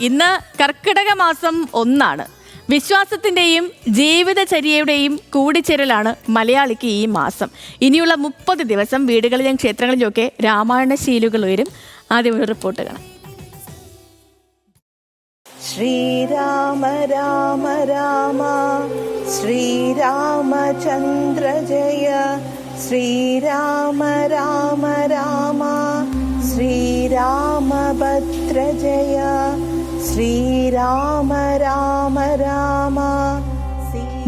ഇന്ന് കർക്കിടക മാസം 1 വിശ്വാസത്തിൻ്റെയും ജീവിതചര്യയുടെയും കൂടിച്ചേരലാണ് മലയാളിക്ക് ഈ മാസം. ഇനിയുള്ള 30 ദിവസം വീടുകളിലും ക്ഷേത്രങ്ങളിലുമൊക്കെ രാമായണ ശീലുകൾ ഉയരും. ആദ്യം ഒരു റിപ്പോർട്ട് കാണാം. ശ്രീരാമ രാമ രാമ ശ്രീരാമചന്ദ്ര ജയ ശ്രീരാമ രാമ രാമ ശ്രീരാമഭദ്ര ജയ ശ്രീരാമ രാമ രാമ.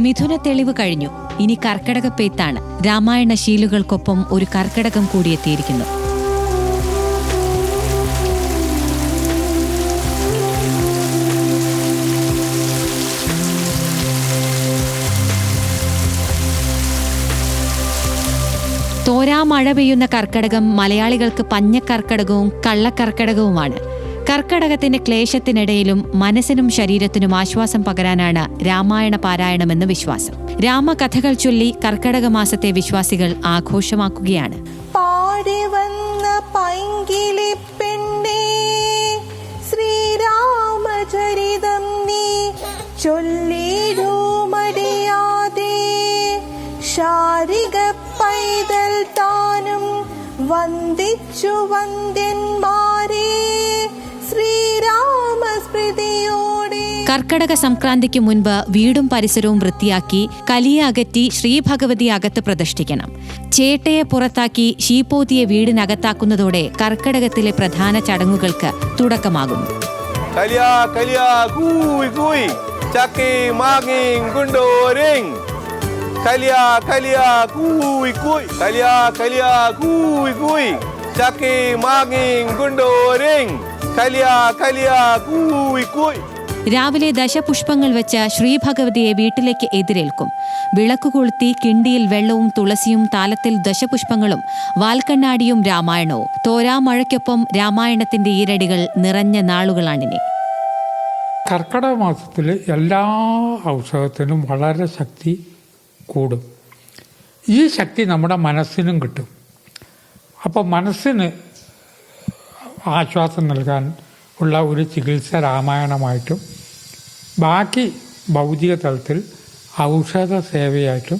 മിഥുന തെളിവ് കഴിഞ്ഞു. ഇനി കർക്കടക പെയ്ത്താണ്. രാമായണ ശീലുകൾക്കൊപ്പം ഒരു കർക്കടകം കൂടിയെത്തിയിരിക്കുന്നു. തോരാ മഴ പെയ്യുന്ന കർക്കടകം മലയാളികൾക്ക് പഞ്ഞക്കർക്കടകവും കള്ളക്കർക്കടകവുമാണ്. കർക്കടകത്തിന്റെ ക്ലേശത്തിനിടയിലും മനസ്സിനും ശരീരത്തിനും ആശ്വാസം പകരാനാണ് രാമായണ പാരായണമെന്ന് വിശ്വാസം. രാമകഥകൾ ചൊല്ലി കർക്കടക മാസത്തെ വിശ്വാസികൾ ആഘോഷമാക്കുകയാണ്. പാടിവന്ന പൈങ്കിളി പെണ്ണേ ശ്രീരാമചരിതം നീ ചൊല്ലിടുമടിയാതെ ശാരിക പൈതൽ താനും വന്ദിച്ചു വന്ദ്യന്മാരെ ശ്രീരാമ സ്മൃതിയോടെ. കർക്കടക സംക്രാന്തിക്ക് മുൻപ് വീടും പരിസരവും വൃത്തിയാക്കി കലിയെ അകറ്റി ശ്രീഭഗവതി അകത്ത് പ്രതിഷ്ഠിക്കണം. ചേട്ടയെ പുറത്താക്കി ശീപോതിയെ വീടിനകത്താക്കുന്നതോടെ കർക്കടകത്തിലെ പ്രധാന ചടങ്ങുകൾക്ക് തുടക്കമാകുന്നു. രാവിലെ ദശപുഷ്പങ്ങൾ വെച്ച് ശ്രീഭഗവതിയെ വീട്ടിലേക്ക് എതിരേൽക്കും. വിളക്കു കൊളുത്തി കിണ്ടിയിൽ വെള്ളവും തുളസിയും താലത്തിൽ ദശപുഷ്പങ്ങളും വാൽക്കണ്ണാടിയും രാമായണവും. തോരാമഴയ്ക്കൊപ്പം രാമായണത്തിന്റെ ഈരടികൾ നിറഞ്ഞ നാളുകളാണിനി. കർക്കിടക മാസത്തിൽ എല്ലാ ഔഷധത്തിനും വളരെ ശക്തി കൂടും. ഈ ശക്തി നമ്മുടെ മനസ്സിനും കിട്ടും. അപ്പോൾ മനസ്സിന് ആശ്വാസം നൽകാൻ ഉള്ള ഒരു ചികിത്സ രാമായണമായിട്ടും ബാക്കി ഭൗതിക തലത്തിൽ ഔഷധ സേവയായിട്ടും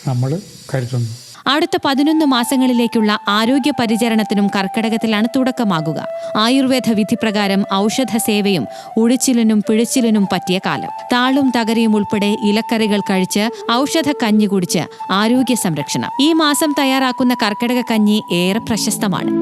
നമ്മൾ കരുതുന്നു. അടുത്ത 11 മാസങ്ങളിലേക്കുള്ള ആരോഗ്യ പരിചരണത്തിനും കർക്കടകത്തിലാണ് തുടക്കമാകുക. ആയുർവേദ വിധിപ്രകാരം ഔഷധ സേവയും ഉഴിച്ചിലിനും പിഴിച്ചിലിനും പറ്റിയ കാലം. താളും തകരയും ഉൾപ്പെടെ ഇലക്കറികൾ കഴിച്ച് ഔഷധ കഞ്ഞി കുടിച്ച് ആരോഗ്യ സംരക്ഷണം. ഈ മാസം തയ്യാറാക്കുന്ന കർക്കടക കഞ്ഞി ഏറെ പ്രശസ്തമാണ്.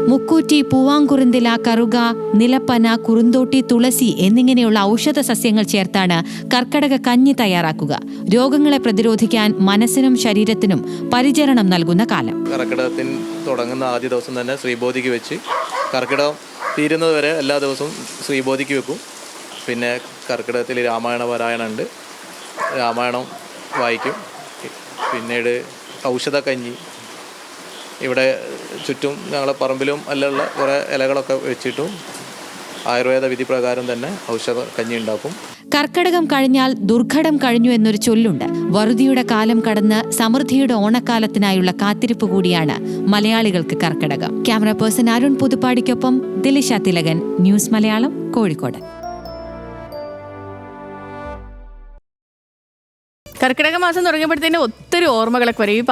മുക്കൂറ്റി, പൂവാങ്കുറുന്തില, കറുക, നിലപ്പന, കുറുന്തോട്ടി, തുളസി എന്നിങ്ങനെയുള്ള ഔഷധ സസ്യങ്ങൾ ചേർത്താണ് കർക്കടക കഞ്ഞി തയ്യാറാക്കുക. രോഗങ്ങളെ പ്രതിരോധിക്കാൻ മനസ്സിനും ശരീരത്തിനും പരിചരണം നൽകുന്ന കാലം. കർക്കിടകത്തിന് തുടങ്ങുന്ന ആദ്യ ദിവസം തന്നെ ശ്രീബോധിക്ക് വെച്ച് കർക്കിടകം തീരുന്നത് വരെ എല്ലാ ദിവസവും ശ്രീബോധിക്ക് വെക്കും. പിന്നെ കർക്കിടകത്തിൽ രാമായണ പാരായണം ഉണ്ട്. രാമായണം വായിക്കും. പിന്നീട് ഔഷധ കഞ്ഞി ഇവിടെ ചുറ്റും ഞങ്ങളെ പറമ്പിലും അല്ലുള്ള കുറേ ഇലകളൊക്കെ വെച്ചിട്ടും ആയുർവേദ വിധി പ്രകാരം തന്നെ ഔഷധ കഞ്ഞി ഉണ്ടാക്കും. കർക്കടകം കഴിഞ്ഞാൽ ദുർഘടം കഴിഞ്ഞു എന്നൊരു ചൊല്ലുണ്ട്. വറുതിയുടെ കാലം കടന്ന് സമൃദ്ധിയുടെ ഓണക്കാലത്തിനായുള്ള കാത്തിരിപ്പ് കൂടിയാണ് മലയാളികൾക്ക് കർക്കടകം. ക്യാമറ പേഴ്സൺ അരുൺ പുതുപ്പാടിക്കൊപ്പം ദിലിഷ തിലകൻ, ന്യൂസ് മലയാളം, കോഴിക്കോട്. കർക്കിടക മാസം തുടങ്ങിയപ്പോഴത്തേന് ഒത്തിരി ഓർമ്മകളൊക്കെ വരും.